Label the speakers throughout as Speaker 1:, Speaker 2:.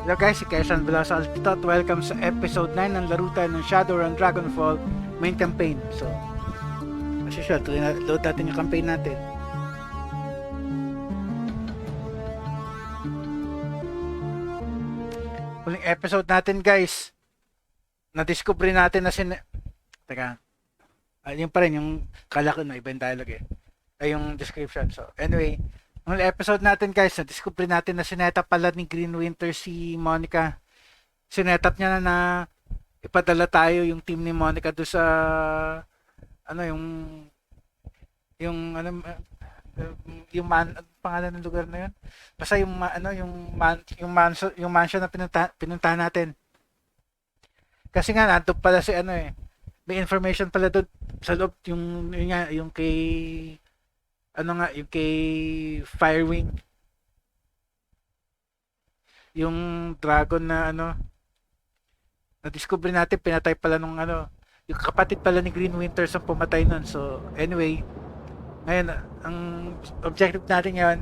Speaker 1: Hello guys, si Kaisan Velosa dito at welcome sa episode 9 ng laro tayo ng Shadowrun Dragonfall main campaign. So, as usual, load natin yung campaign natin. Huling episode natin guys, na-discover natin na Teka, yun pa rin yung kala ko na iba yung dialogue ay yung description. So, anyway, ang episode natin guys, na-discover natin na sinetap pala ni Green Winter si Monica. Sinetap niya na ipadala tayo yung team ni Monica do sa pangalan ng lugar na yun. Basta yung mansion na pinuntahan natin. Kasi nga nandun pala si may information pala doon sa loob yung kay yung kay Firewing, yung dragon na na-discover natin, pinatay pala nung yung kapatid pala ni Green Winters ang pumatay nun. So anyway, ngayon ang objective natin ngayon,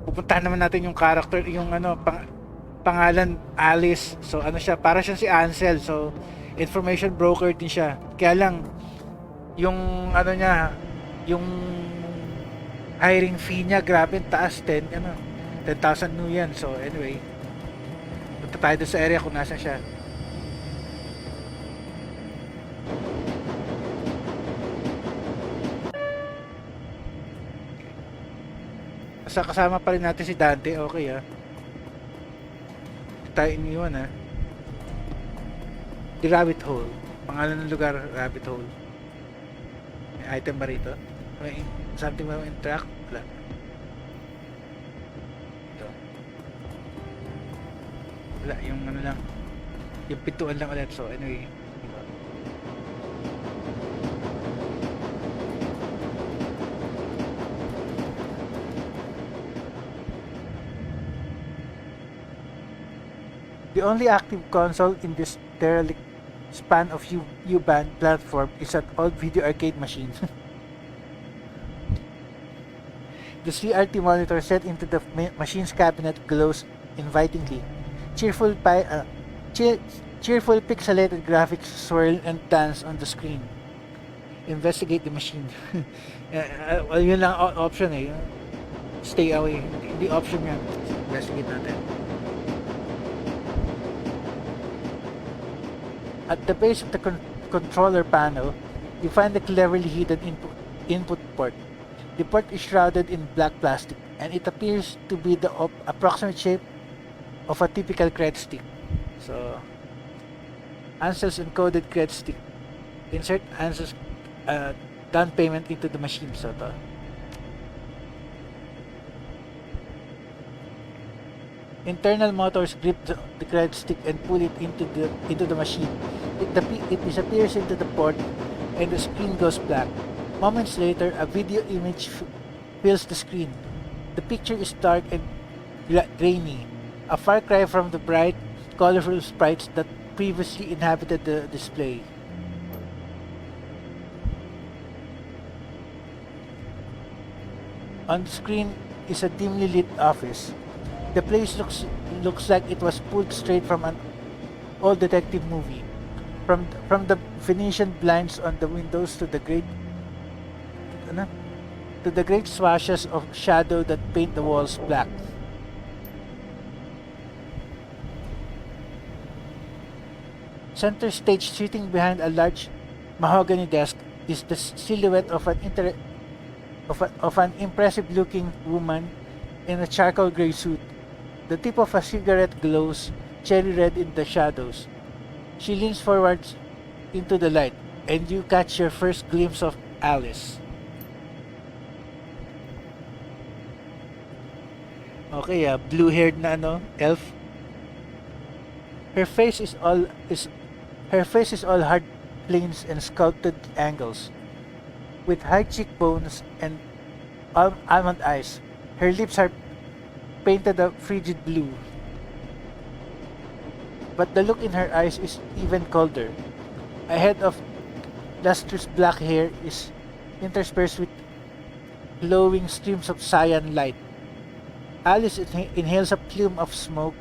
Speaker 1: pupuntahan naman natin yung character, yung pangalan Alice. So siya, para siyang si Ansel, so information broker din siya. Kaya lang yung niya, yung hiring fee niya, grabe taas, 10,000 new yan. So anyway, punta tayo doon sa area kung nasan siya. Basta kasama pa rin natin si Dante, okay tayo iniwan The Rabbit Hole, pangalan ng lugar, Rabbit Hole. May item ba rito? May something mo interact? Wala. Ito. Wala, yung lang, yung pintuan lang ulit. So anyway, the only active console in this derelict span of U-band platform is an old video arcade machine. The CRT monitor set into the machine's cabinet glows invitingly. Cheerful pixelated graphics swirl and dance on the screen. Investigate the machine. Yun lang option Stay away. Hindi option yan. Investigate natin. At the base of the controller panel, you find a cleverly hidden input port. The port is shrouded in black plastic, and it appears to be the approximate shape of a typical credit stick. So, Ansel's encoded credit stick. Insert Ansel's down payment into the machine. So, internal motors grip the credit stick and pull it into the machine. It disappears into the port, and the screen goes black. Moments later, a video image fills the screen. The picture is dark and grainy, a far cry from the bright, colorful sprites that previously inhabited the display. On the screen is a dimly lit office. The place looks like it was pulled straight from an old detective movie. From the Venetian blinds on the windows to the great swashes of shadow that paint the walls black. Center stage, sitting behind a large mahogany desk, is the silhouette of an impressive-looking woman in a charcoal gray suit. The tip of a cigarette glows cherry red in the shadows. She leans forward into the light, and you catch your first glimpse of Alice. Okay, blue-haired na elf. Her face is all hard planes and sculpted angles, with high cheekbones and almond eyes. Her lips are painted a frigid blue, but the look in her eyes is even colder. A head of lustrous black hair is interspersed with glowing streams of cyan light. Alice inhales a plume of smoke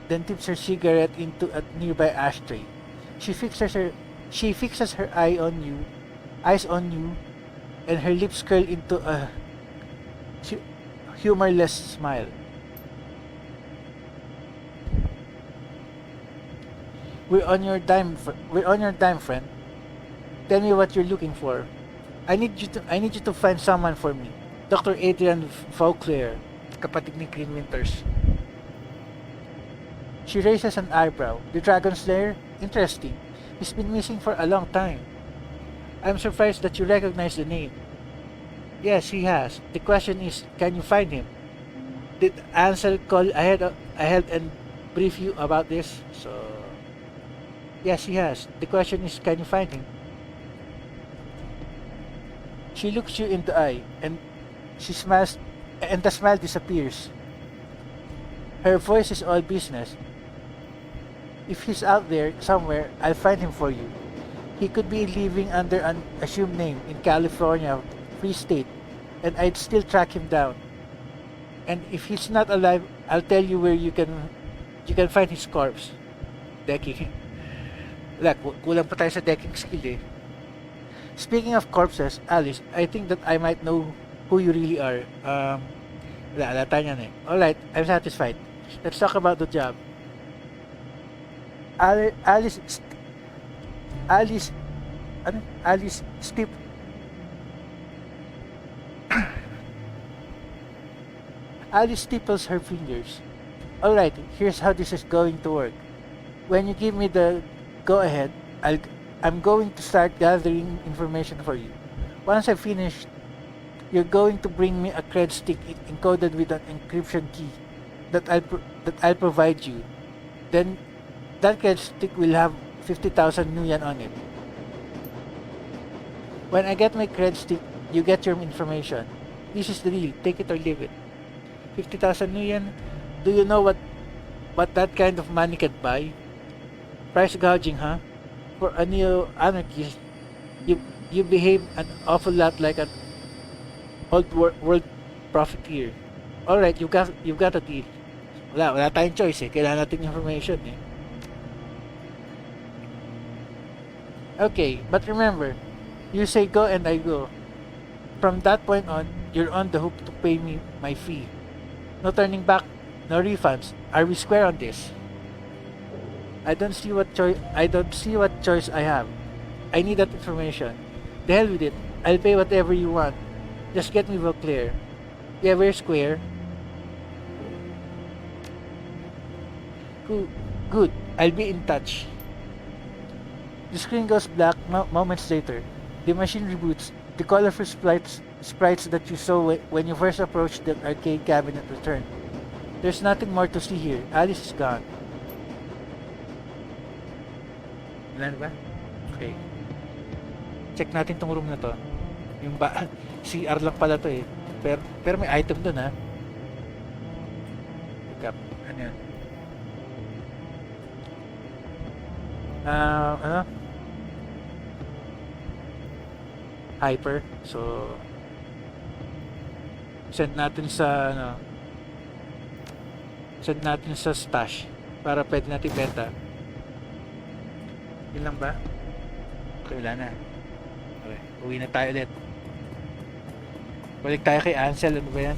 Speaker 1: then tips her cigarette into a nearby ashtray. She fixes her eyes on you, and her lips curl into a humorless smile. We're on your dime, friend. Tell me what you're looking for. I need you to find someone for me. Dr. Adrian Vauclair, kapatid ni Green Winters. She raises an eyebrow. The Dragon Slayer? Interesting. He's been missing for a long time. I'm surprised that you recognize the name. Yes, he has. The question is, can you find him? Did Ansel call ahead and brief you about this? So, yes, he has. The question is, can you find him? She looks you in the eye, and she smiles, and the smile disappears. Her voice is all business. If he's out there somewhere, I'll find him for you. He could be living under an assumed name in California, Free State, and I'd still track him down. And if he's not alive, I'll tell you where you can find his corpse. Decking. Wala, kulang pa tayo sa decking skill eh. Speaking of corpses, Alice, I think that I might know who you really are. Wala tayo niyan eh. Alright, I'm satisfied. Let's talk about the job. Alice Stip. Alice stipples her fingers. Alright, here's how this is going to work. When you give me the go-ahead, I'm going to start gathering information for you. Once I've finished, you're going to bring me a cred stick encoded with an encryption key that I'll provide you. Then that cred stick will have 50,000 nuyen on it. When I get my cred stick, you get your information. This is the deal. Take it or leave it. 50,000 nuyen. Do you know what that kind of money can buy? Price gouging, huh? For a neo-anarchist, you behave an awful lot like an old world profiteer. Alright, you've got a deal. Wala tayong choice eh. Kailangan natin information eh. Okay, but remember, you say go and I go. From that point on, you're on the hook to pay me my fee. No turning back, no refunds. Are we square on this? I don't see what choice I have. I need that information. The hell with it. I'll pay whatever you want. Just get me clear. Yeah, we're square. Good. I'll be in touch. The screen goes black moments later. The machine reboots. The colorful sprites that you saw when you first approached the arcade cabinet return. There's nothing more to see here. Alice is gone. Wala na ba? Okay. Check natin tong room na to. Yung CR lang pala to eh. Pero may item dun ha. Pick up. Ano yun? Ano? Hyper. So send natin sa stash para pwede natin benta. Yun lang ba? Okay, wala na. Okay, uwi na tayo ulit. Balik tayo kay Ansel. Ano ba yan?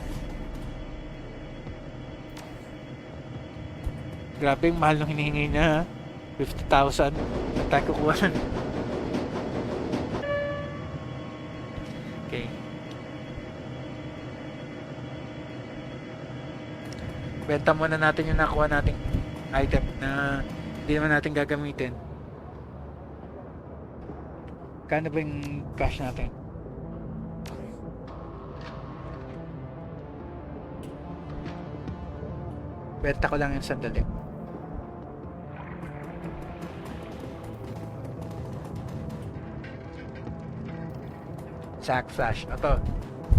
Speaker 1: Grabe yung mahal ng hinihingi niya ha. 50,000. Ang tayo kukuha nun. Okay. Benta muna natin yung nakuha nating item na hindi naman natin gagamitin. Kano ba yung cash natin? Benta ko lang yung sandali. Sack flash. Ito.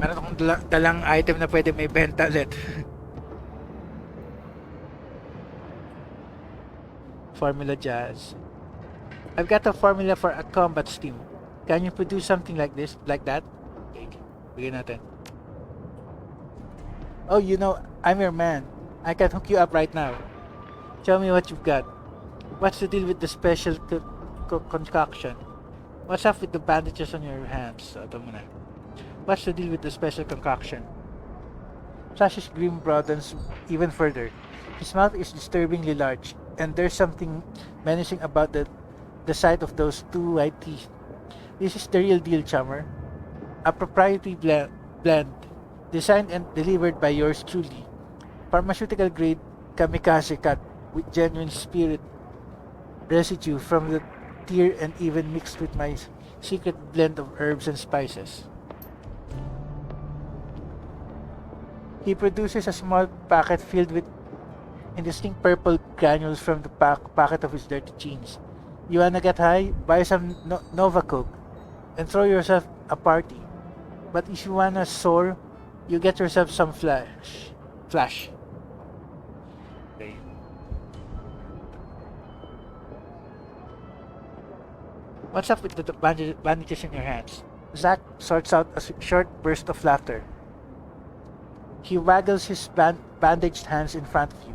Speaker 1: Meron akong dalang item na pwede may benta ulit. Formula Jazz. I've got a formula for a combat steam. Can you produce something like this? Like that? Okay. Bigyan natin. Oh, you know, I'm your man. I can hook you up right now. Show me what you've got. What's the deal with the special concoction? What's up with the bandages on your hands? So, ito muna. What's the deal with the special concoction? Flash's grin broadens even further. His mouth is disturbingly large, and there's something menacing about the sight of those two white teeth. This is the real deal, Chummer. A proprietary blend, designed and delivered by yours truly. Pharmaceutical grade kamikaze cut with genuine spirit residue from the tear and even mixed with my secret blend of herbs and spices. He produces a small packet filled with indistinct purple granules from the pocket of his dirty jeans. You wanna get high? Buy some Nova Coke and throw yourself a party. But if you wanna soar, you get yourself some flash. Okay. What's up with the bandages in your hands? Zack sorts out a short burst of laughter. He waggles his bandaged hands in front of you.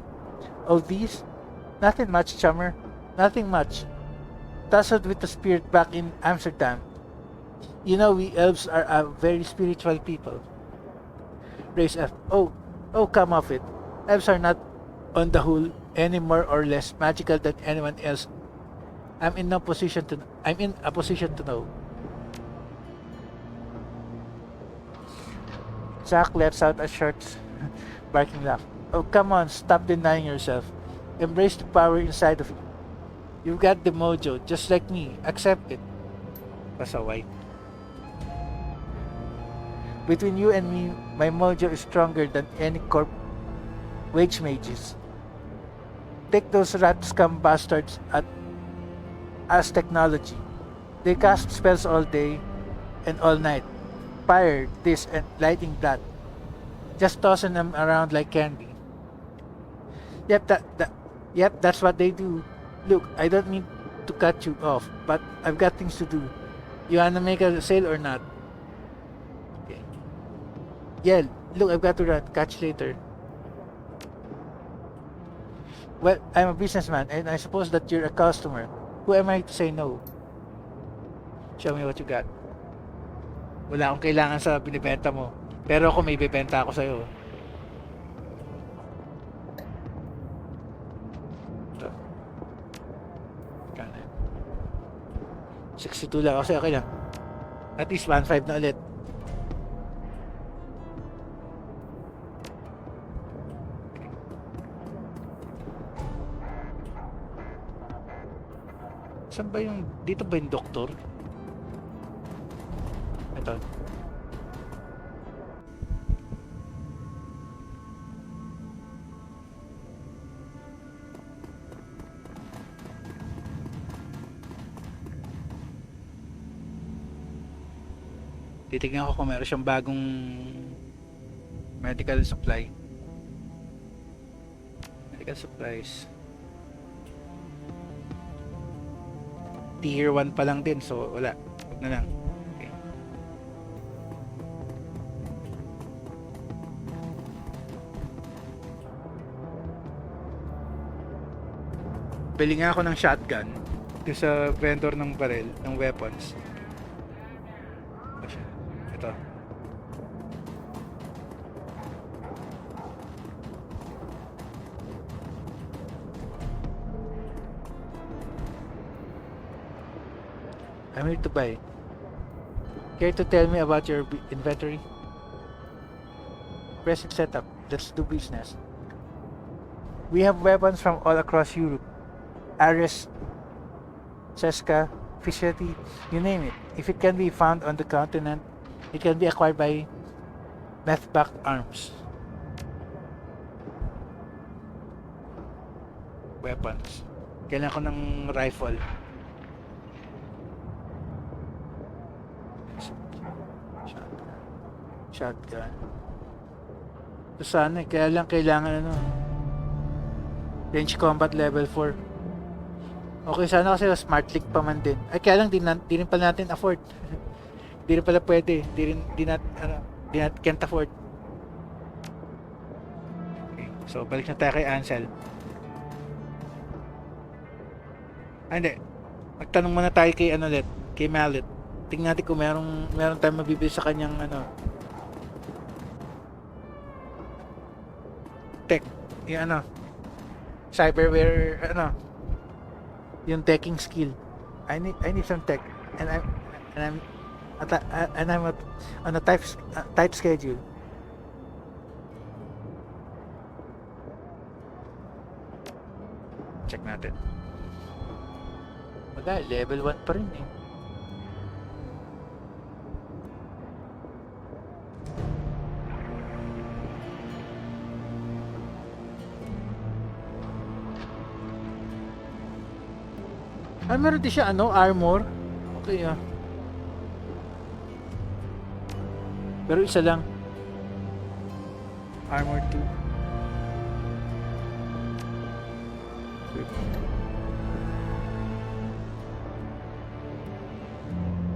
Speaker 1: Oh, these? Nothing much, Chummer. Nothing much. Tussled with the spirit back in Amsterdam. You know, we elves are a very spiritual people. Raise F. Oh, come off it. Elves are not, on the whole, any more or less magical than anyone else. I'm in a position to know. Zack lets out a short, barking laugh. Oh, come on, stop denying yourself. Embrace the power inside of you. You've got the mojo, just like me. Accept it. Pasaway. Between you and me, my mojo is stronger than any wage mages. Take those rat scum bastards as technology. They cast spells all day and all night. Fire, this, and lighting that. Just tossing them around like candy. Yep, that's what they do. Look, I don't mean to cut you off, but I've got things to do. You wanna make a sale or not? Okay. Yeah, look, I've got to run. Catch you later. Well, I'm a businessman, and I suppose that you're a customer. Who am I to say no? Show me what you got. Wala akong kailangan sa binibenta mo. Pero ako may bibenta ako sa'yo. Ito. Kano? 62 lang. Kasi okay lang. At least 1.5 na ulit. Saan ba yung... Dito ba yung doktor? Ito. Titignan ko kung meron siyang bagong medical supply. Medical supplies. Tier 1 pa lang din, so wala. Huwag na lang. Okay. Bili nga ako ng shotgun dito sa vendor ng barrel, ng weapons. Ito. I'm here to buy. Care to tell me about your inventory? Present setup. Let's do business. We have weapons from all across Europe. Ares, Seska, Fishetti, you name it. If it can be found on the continent, it can be acquired by meth-backed arms. Weapons. Kailangan ko ng rifle. Shotgun. So sana, kaya lang kailangan ano, range combat level 4. Okay, sana kasi smart click pa man din. Ay, kaya lang di rin pala natin afford. Di rin pala pwede. Can't afford. Okay, so balik na tayo kay Ansel. Hindi. Magtanong muna tayo kay ano ulit, kay Mallet. Tingnan natin kung meron tayong mabibili sa kanyang ano, tech, yung ano, cyberware, ano, yung teching skill. I need some tech, and I'm on a tight schedule. Check natin. Wala, level 1 pa rin eh. Meron din siya ano, armor. Okay ah. Pero isa lang. Armor 2.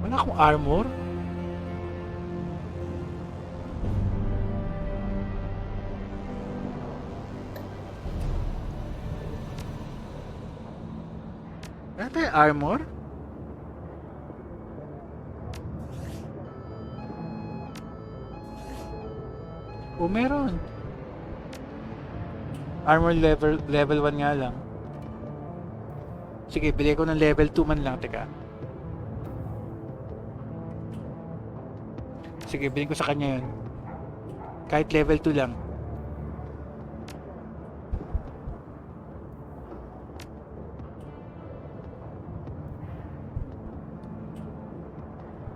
Speaker 1: Wala akong armor. Wala tayong armor? O meron. Armor level 1 nga lang. Sige, bili ko ng level 2 man lang. Teka. Sige, bilhin ko sa kanya yun. Kahit level 2 lang.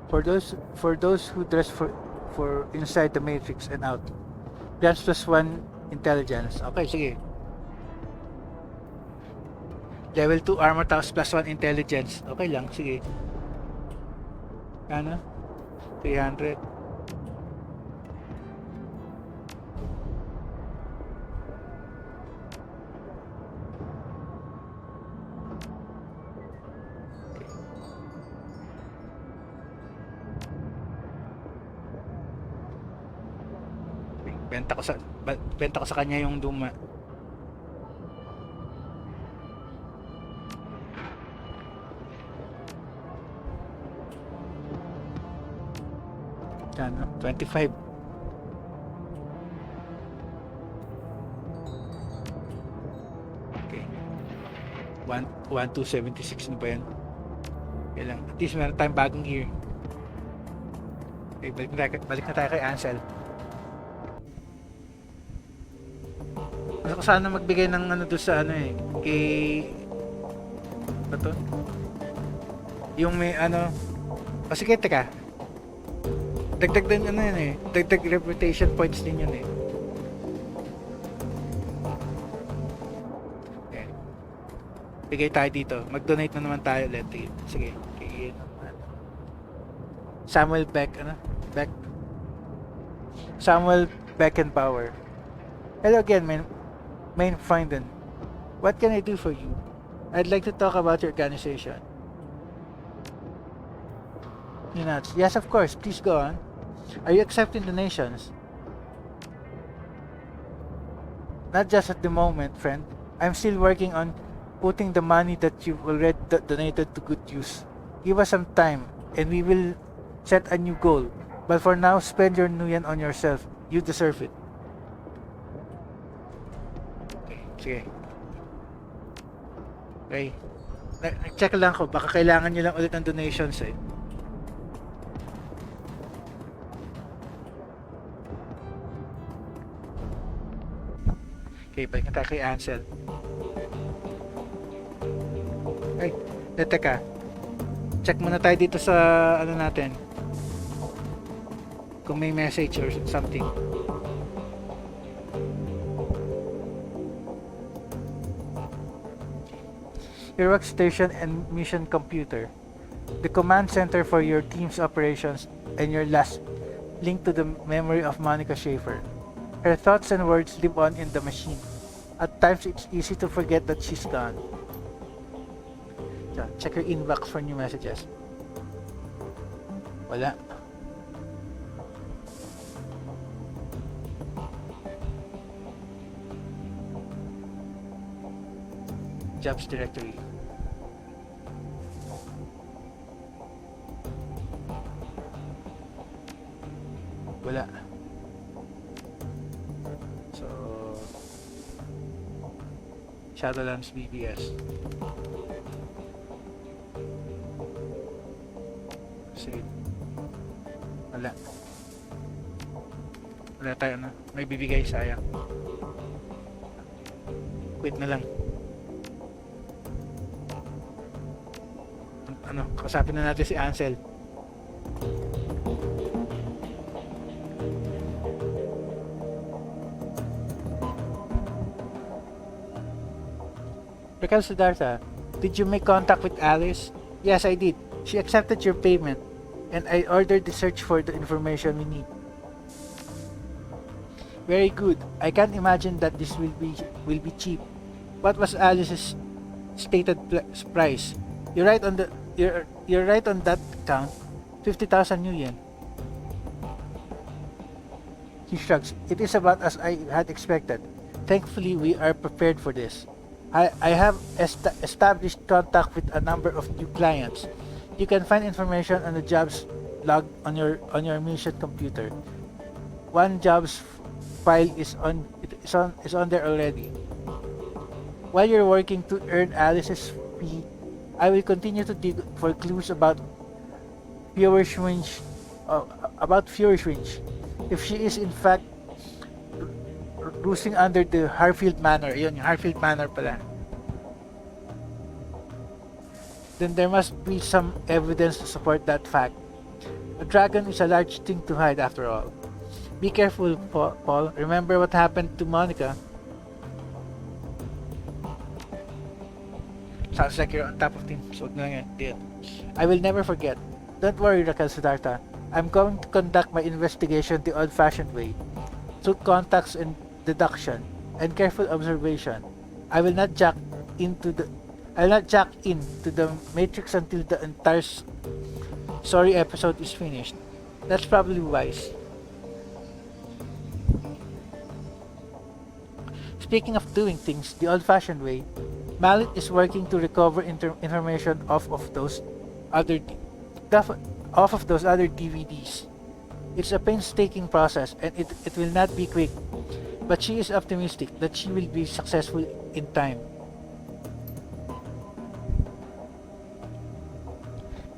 Speaker 1: For those who dress for inside the matrix and out. Grants +1 intelligence. Okay, sige. Level 2 armor tapos +1 intelligence. Okay lang, sige. Ano? 300. Benta ko sa kanya yung luma. Ano? 25. Okay. 1276 na ba yan? Okay lang. At least meron tayong bagong gear. Okay, balik na tayo kay Ansel. Gusto ko sana magbigay ng ano doon sa ano eh. Kay... Ba to? Yung may ano... O sige, teka. Dagdag din ano yun eh. Dagdag reputation points din yun eh. Okay. Bigay tayo dito. Mag-donate na naman tayo ulit. Sige. Okay. Samuel Beck. Ano? Beck? Samuel Beckenbauer. Hello again, main Finden. What can I do for you? I'd like to talk about your organization. Yes, of course. Please go on. Are you accepting donations? Not just at the moment, friend. I'm still working on putting the money that you've already donated to good use. Give us some time, and we will set a new goal. But for now, spend your nuyen on yourself. You deserve it. Okay, sige. Okay. Check lang ko. Baka kailangan nyo lang ulit ng donations eh. Okay, balik na tayo kay Ansel. Ay, teka. Check muna tayo dito sa ano natin. Kung may message or something. Your workstation and mission computer. The command center for your team's operations and your last link to the memory of Monica Schaefer. Her thoughts and words live on in the machine. At times, it's easy to forget that she's gone. So, check your inbox for new messages. Wala. Jobs directory. Wala. So, Shadowlands BBS. Save. Wala. Wala tayo na. May bibigay, sayang. Quit na lang. Ano, kasapin na natin si Ansel. Rekal Siddhartha, did you make contact with Alice? Yes, I did. She accepted your payment, and I ordered the search for the information we need. Very good. I can't imagine that this will be cheap. What was Alice's stated price? You're right on that count. 50,000 new yen. He shrugs. It is about as I had expected. Thankfully, we are prepared for this. I have established contact with a number of new clients. You can find information on the jobs log on your mission computer. One jobs file is on there already. While you're working to earn Alice's fee, I will continue to dig for clues about Feuerschwinch. If she is in fact cruising under the Harfield Manor, yun, yung Harfield Manor pala, then there must be some evidence to support that fact. A dragon is a large thing to hide after all. Be careful, Paul. Remember what happened to Monica. Sounds like you're on top of things. So, I will never forget. Don't worry, Raquel Siddhartha. I'm going to conduct my investigation the old-fashioned way, through contacts and deduction and careful observation. I will not jack into the matrix until the entire story episode is finished. That's probably wise. Speaking of doing things the old-fashioned way, Mallet is working to recover information off of those other DVDs. It's a painstaking process, and it will not be quick, but she is optimistic that she will be successful in time.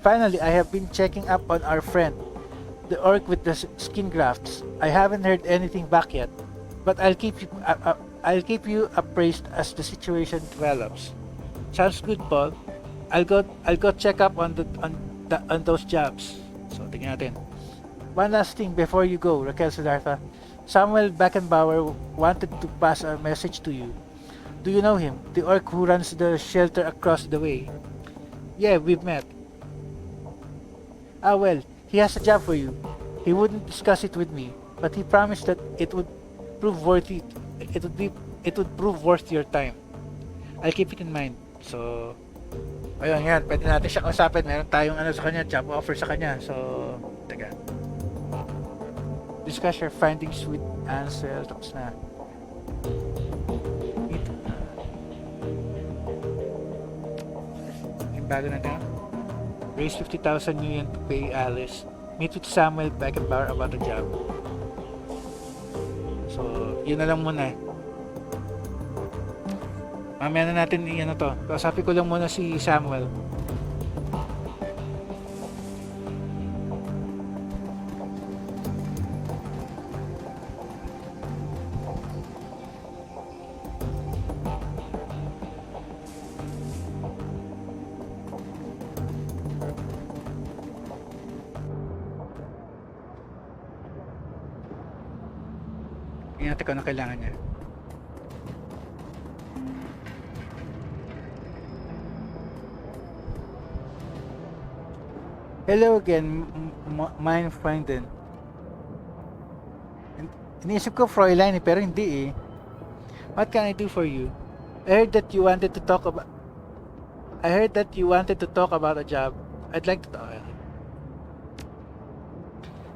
Speaker 1: Finally, I have been checking up on our friend, the orc with the skin grafts. I haven't heard anything back yet, but I'll keep you appraised as the situation develops. Sounds good, Paul. I'll go check up on those jobs. So, tingnan natin. One last thing before you go, Raquel Siddhartha. Samuel Beckenbauer wanted to pass a message to you. Do you know him? The orc who runs the shelter across the way. Yeah, we've met. Ah well, he has a job for you. He wouldn't discuss it with me, but he promised that it would prove worth your time. I'll keep it in mind. So, ayun yan, pwede natin siya kausapin. Meron tayong sa kanya, job offer sa kanya. So, teka. Discuss your findings with Ansel. Tapos na. Yung bago natin. Raise 50,000 new yen to pay Alice. Meet with Samuel Beckenbauer about the job. So, yun na lang muna. Mamaya na natin to. Kausapin ko lang muna si Samuel. Tingnan natin kung ano kailangan niya. Hello again, mein Freundin. Iniisip ko Fräulein pero hindi eh. What can I do for you? I heard that you wanted to talk about a job. I'd like to talk.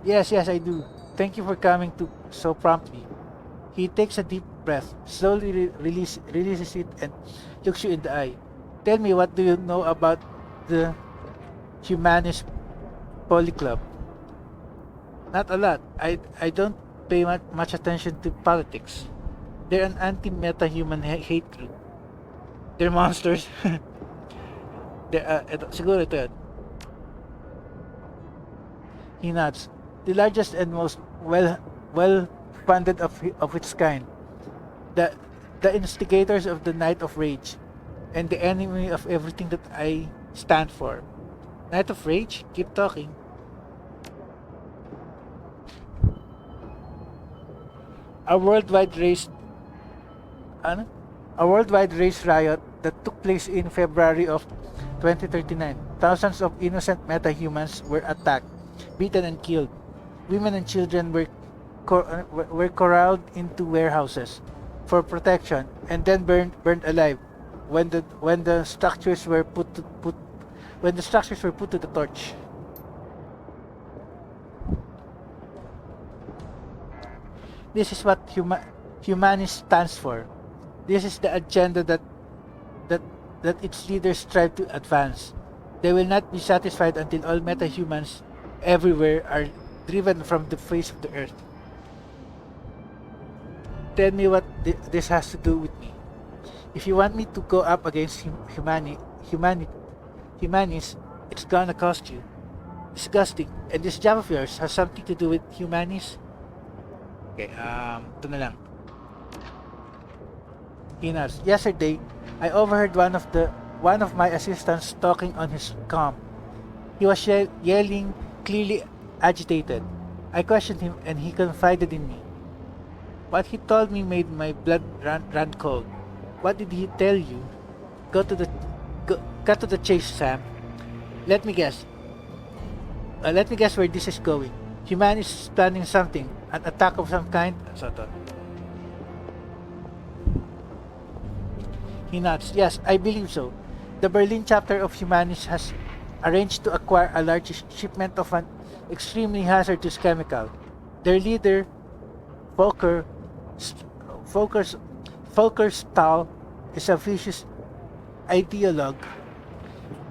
Speaker 1: Yes, I do. Thank you for coming to so promptly. He takes a deep breath, slowly releases it, and looks you in the eye. Tell me, what do you know about the Humanist Polyclub? Not a lot. I don't pay much attention to politics. They're an anti-meta-human hate group. They're monsters. Siguro ito yun. He nods. The largest and most well funded of its kind. The the instigators of the Night of Rage, and the enemy of everything that I stand for. Night of Rage? Keep talking. A worldwide race ano? A worldwide race riot that took place in February of 2039. Thousands of innocent meta-humans were attacked, beaten and killed. Women and children were corralled into warehouses for protection and then burned alive when the structures were put to the torch. This is what humanist stands for. This is the agenda that its leaders strive to advance. They will not be satisfied until all meta-humans everywhere are driven from the face of the earth. Tell me what this has to do with me. If you want me to go up against humanists, it's gonna cost you. Disgusting. And this job of yours has something to do with humanists? Okay, ito na lang. Inas, yesterday, I overheard one of my assistants talking on his comm. He was yelling, clearly agitated. I questioned him and he confided in me. What he told me made my blood run cold. What did he tell you? Cut to the chase, Sam. Let me guess. Let me guess where this is going. Human is planning something, an attack of some kind. He nods. Yes, I believe so. The Berlin chapter of Humanis has arranged to acquire a large shipment of an extremely hazardous chemical. Their leader, Volker Stahl, is a vicious ideologue.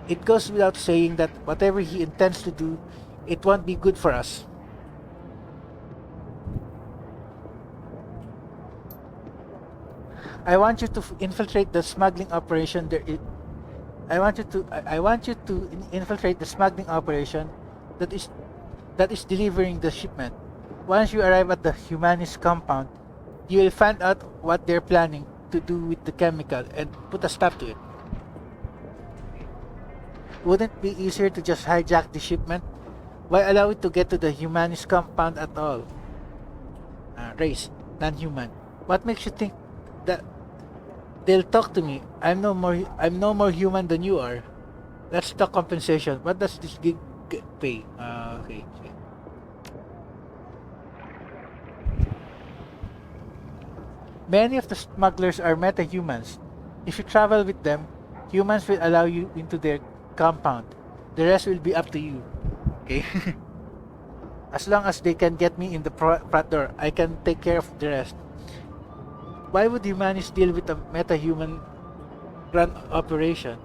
Speaker 1: It goes without saying that whatever he intends to do, it won't be good for us. I want you to infiltrate the smuggling operation. I want you to infiltrate the smuggling operation that is delivering the shipment. Once you arrive at the Humanist compound, you will find out what they're planning to do with the chemical and put a stop to it. Wouldn't it be easier to just hijack the shipment? Why allow it to get to the Humanist compound at all? Race, non-human. What makes you think that they'll talk to me? I'm no more human than you are. Let's talk compensation. What does this gig pay? Okay. Many of the smugglers are meta-humans. If you travel with them, humans will allow you into their compound. The rest will be up to you. Okay? As long as they can get me in the front door, I can take care of the rest. Why would humanists deal with a meta-human run operation?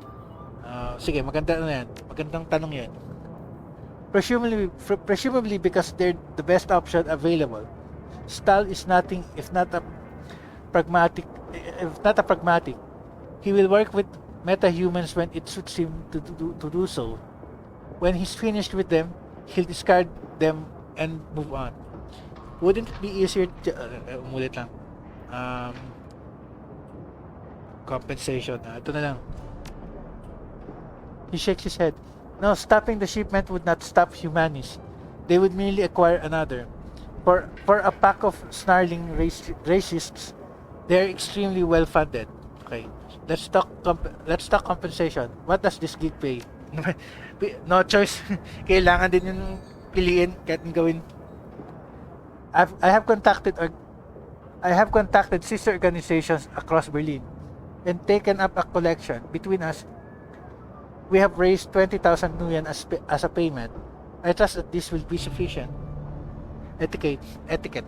Speaker 1: Sige, maganda na yan. Magandang tanong yan. Presumably because they're the best option available. Stahl is nothing if not a pragmatic. He will work with meta-humans when it suits him to do so. When he's finished with them, he'll discard them and move on. Wouldn't it be easier to, umulit lang. Compensation. Ito na lang. He shakes his head. No, stopping the shipment would not stop humanists. They would merely acquire another. For a pack of snarling racists, they are extremely well funded. Okay. Let's talk compensation. What does this gig pay? No choice. Kailangan din yung piliin kahit gawin. I have contacted sister organizations across Berlin and taken up a collection. Between us, we have raised 20,000 nuyen as a payment. I trust that this will be sufficient. Etiquette.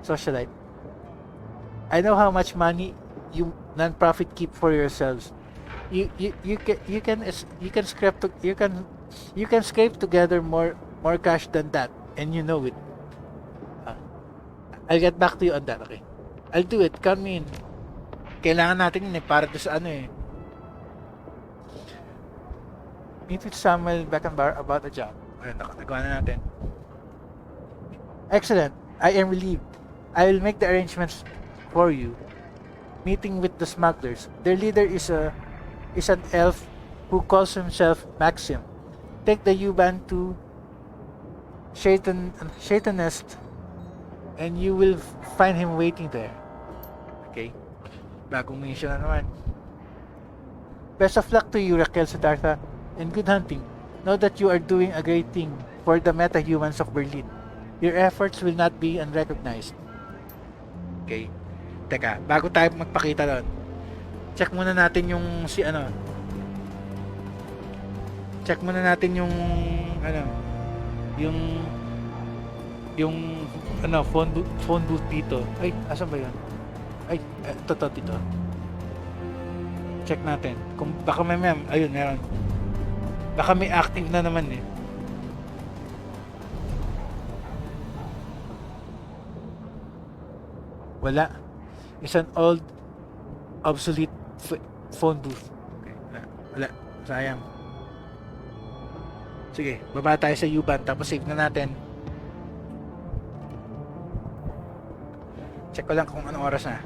Speaker 1: Socialite. I know how much money you non-profit keep for yourselves. You can scrape together more cash than that. and you know it. Ah, I'll get back to you on that, okay? I'll do it. Come in. Kailangan natin yun para doon sa ano eh. Meet with Samuel Beckenbauer about a job. Ayun, nagawa na natin. Excellent. I am relieved. I will make the arrangements for you. Meeting with the smugglers. Their leader is an elf who calls himself Maxim. Take the U-Bahn to Shaitanist and you will find him waiting there. Okay. Bagong mission na naman. Best of luck to you, Raquel Siddhartha, and good hunting. Know that you are doing a great thing for the meta-humans of Berlin. Your efforts will not be unrecognized. Okay. Teka, bago tayo magpakita doon, check muna natin yung check muna natin yung phone booth dito. Ay, asan ba yun? Ay, ito dito. Check natin. Kung baka ayun, meron. Baka may active na naman eh. Wala. It's an old, obsolete phone booth. Okay. Wala. Sayang. Sige, baba tayo sa U-Bahn tapos save na natin. Check ko lang kung anong oras na.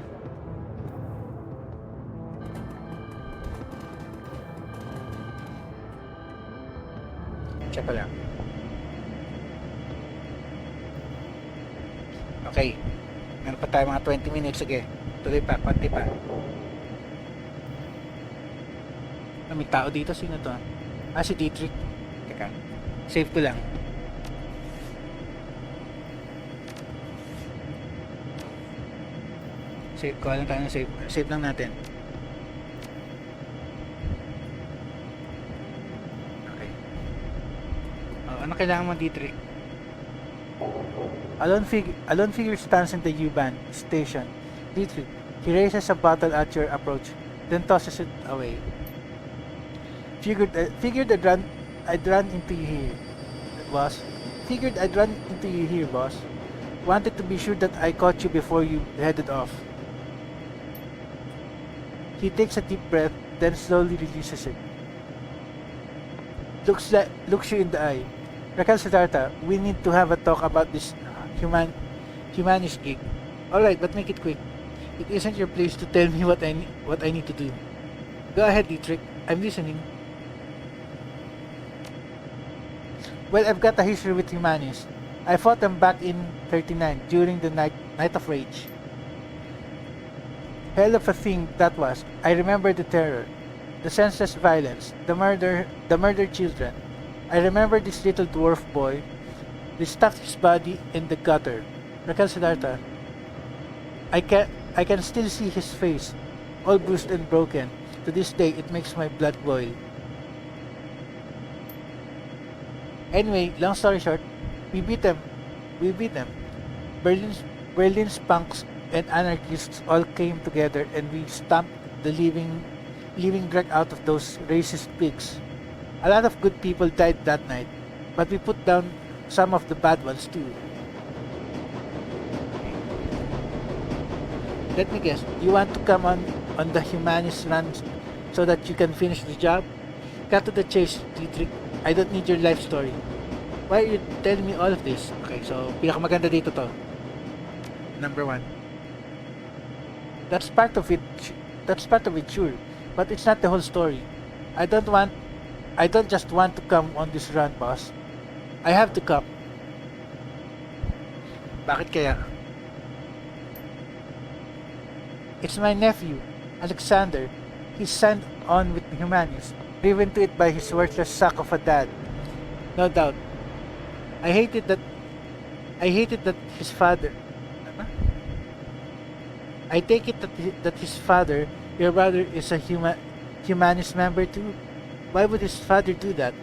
Speaker 1: Check ko lang. Okay. Meron pa tayo mga 20 minutes. Sige. Tuloy pa. Konti pa. May tao dito. Sino to? Si Dietrich. Teka. Save ko lang. Save ko lang tayo ng save. Save lang natin. Okay. Ano kailangan mo, Dietrich? A lone figure stands in the U-Bahn station. Dietrich. He raises a bottle at your approach, then tosses it away. Figured I'd run into you here, boss. Figured I'd run into you here, boss. Wanted to be sure that I caught you before you headed off. He takes a deep breath, then slowly releases it. Looks you in the eye. Raquel Siddhartha, we need to have a talk about this humanist gig. Alright, but make it quick. It isn't your place to tell me what I need to do. Go ahead, Dietrich. I'm listening. Well, I've got a history with humanists. I fought them back in 39 during the Night of Rage. Hell of a thing that was. I remember the terror, the senseless violence, the murdered children. I remember this little dwarf boy. They stuck his body in the gutter. Raquel Siddhartha. I can still see his face, all bruised and broken. To this day, it makes my blood boil. Anyway, long story short, we beat them. Berlin's punks and anarchists all came together and we stomped the living drag out of those racist pigs. A lot of good people died that night, but we put down some of the bad ones too. Let me guess, you want to come on the humanist run so that you can finish the job? Cut to the chase, Dietrich. I don't need your life story. Why are you telling me all of this? Okay, so pinakamaganda dito to. Number 1. That's part of it, sure. But it's not the whole story. I don't just want to come on this run, boss. I have to come. Bakit kaya? It's my nephew, Alexander. He's signed on with the humanists, driven to it by his worthless sack of a dad. No doubt. I hated that his father. I take it that his father, your brother, is a humanist member too. Why would his father do that?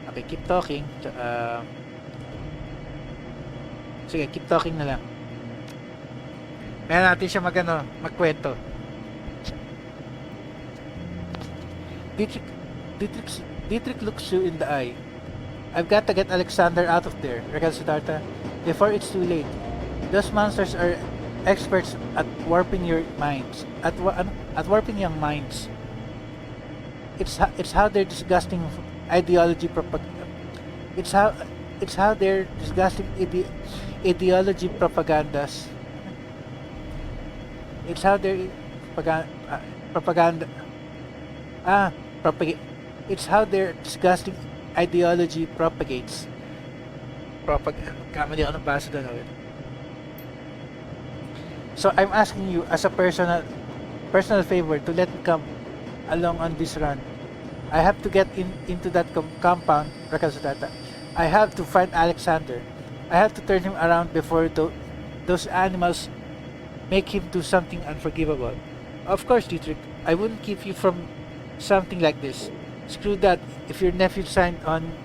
Speaker 1: Okay, keep talking. Sige, keep talking na lang. Kaya natin siya magkwento. Dietrich looks you in the eye. I've got to get Alexander out of there, Raquel Siddhartha, before it's too late. Those monsters are experts at warping your minds. At warping young minds. It's how their disgusting ideology it's how their disgusting ideology propagandas. It's how their propaganda it's how their disgusting ideology propagates. Kamali ako ng basa doon. So I'm asking you as a personal favor to let me come along on this run. I have to get into that compound, Rakazudata. I have to find Alexander. I have to turn him around before those animals make him do something unforgivable. Of course, Dietrich, I wouldn't keep you from something like this. Screw that. If your nephew signed on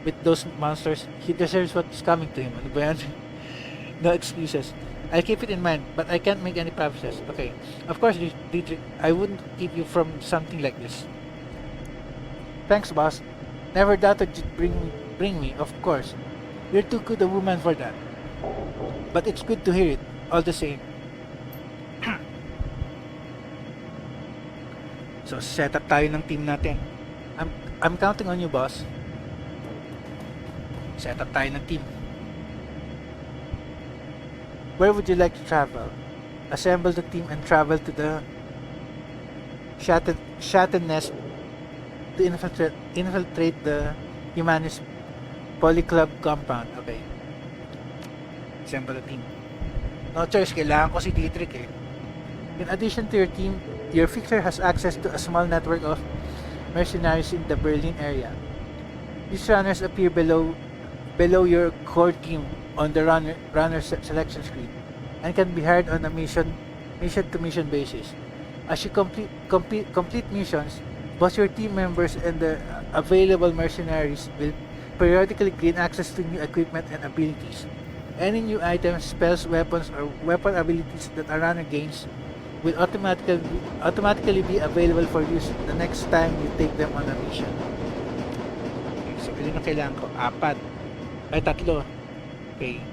Speaker 1: with those monsters, he deserves what's coming to him. Ano ba yan? No excuses. I'll keep it in mind, but I can't make any promises. Okay. Of course, Dietrich, I wouldn't keep you from something like this. Thanks, boss. Never doubted you'd bring me, of course. You're too good a woman for that. But it's good to hear it, all the same. So, set up tayo ng team natin. I'm counting on you, boss. Set up tayo ng team. Where would you like to travel? Assemble the team and travel to the Shatten Nest to infiltrate the Humanist Polyclub compound. Okay. Assemble the team. No choice, kailangan ko si Dietrich eh. In addition to your team, your fixer has access to a small network of mercenaries in the Berlin area. These runners appear below your core team on the runner selection screen and can be hired on a mission to mission basis. As you complete missions, both your team members and the available mercenaries will periodically gain access to new equipment and abilities. Any new items, spells, weapons, or weapon abilities that a runner gains will automatically be available for use the next time you take them on a mission. Okay, so ilan na kailangan ko? 4. Ay, 3. Okay.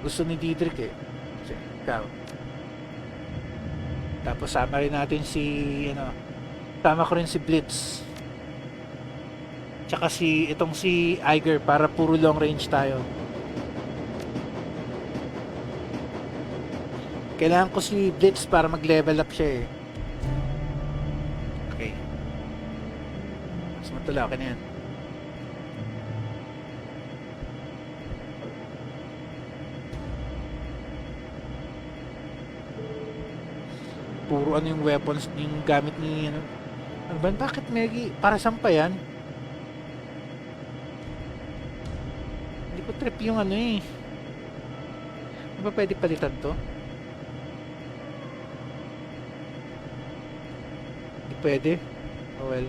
Speaker 1: Gusto ni Dietrich eh. Kasi, ikaw. Tapos sama rin natin sama ko rin si Blitz. Tsaka si Iger para puro long range tayo. Kailangan ko si Blitz para mag-level up siya eh. Okay. Mas matula, okay na yan. Puro yung weapons, yung gamit ni ano ba? Bakit Megi? Para saan pa yan? Hindi ko trip yung eh. Hindi ba pwede palitan to? Hindi pwede? Oh well.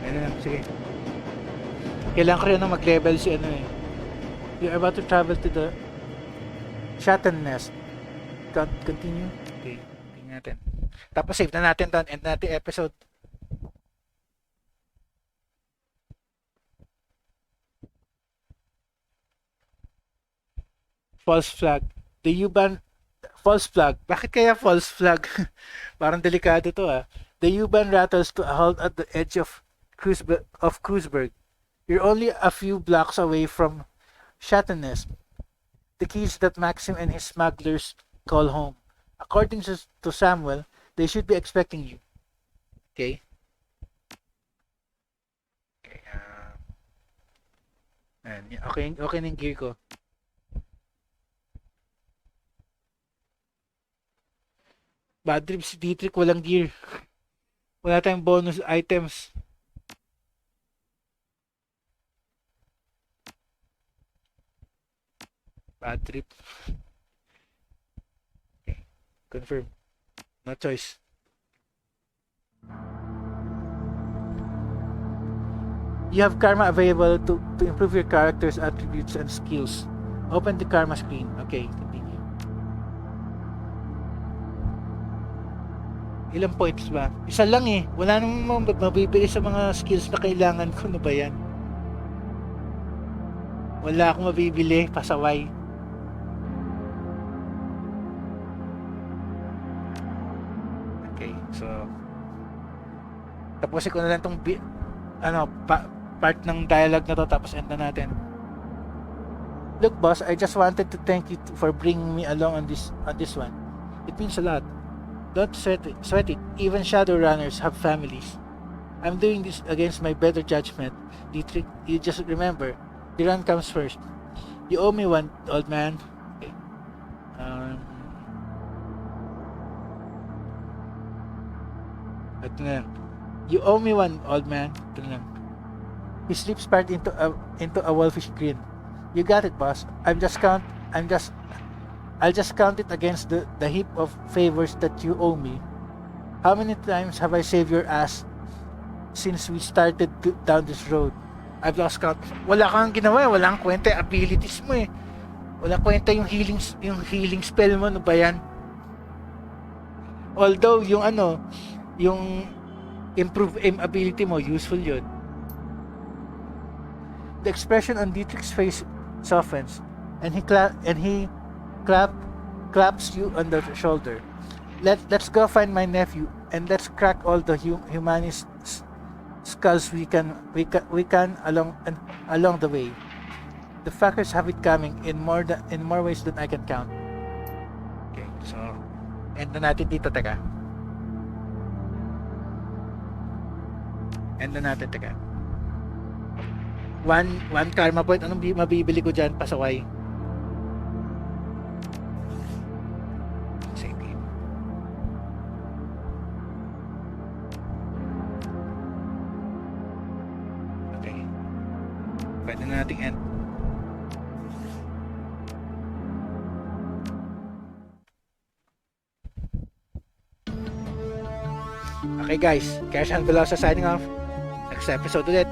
Speaker 1: Ayun na, sige. Kailangan ko rin mag-level si You're about to travel to the Shatten Nest. Continue. Okay, tingnan natin. Tapos save na natin doon. End natin episode. False flag. The U-Bahn false flag. Bakit kaya false flag? Parang delikado to ah. The U-Bahn rattles to a halt at the edge of Kreuzberg. You're only a few blocks away from Shatten Nest, the keys that Maxim and his smugglers call home. According to Samuel, they should be expecting you. Okay? Okay, okay na yung gear ko. Bad trip si Dietrich, walang gear. Wala tayong bonus items. Bad trip. Okay. Confirm. No choice. You have karma available to improve your character's attributes and skills. Open the karma screen. Okay, continue. Ilang points ba? Isa lang eh. Wala namang mabibili sa mga skills na kailangan ko. Ano ba yan? Wala akong mabibili. Pasaway. Okay, so tapusin ko na lang tong part ng dialogue na to, tapos end na natin. Look boss, I just wanted to thank you for bringing me along on this one. It means a lot. Don't sweat it. Even Shadowrunners have families. I'm doing this against my better judgment. You just remember, the run comes first. You owe me one, old man. Okay. Ito na. You owe me one, old man. Ito na. His lips part into a wolfish grin. You got it, boss. I'll just count it against the heap of favors that you owe me. How many times have I saved your ass since we started down this road? I've lost count. Wala kang ginawa, wala kang kwenta yung abilities mo eh. Wala kwenta yung healing spell mo, ano ba yan? Although yung improve aim ability mo, useful yun. The expression on Dietrich's face softens, and he claps you on the shoulder. Let's go find my nephew, and let's crack all the humanist skulls we can along the way. The fuckers have it coming in more ways than I can count. Okay, so end na natin dito, teka. One karma point. Anong mabibili ko dyan? Pasaway. Sige. Okay. Pwede na nating end. Okay guys, Cash and Velosa signing off. Next episode ulit.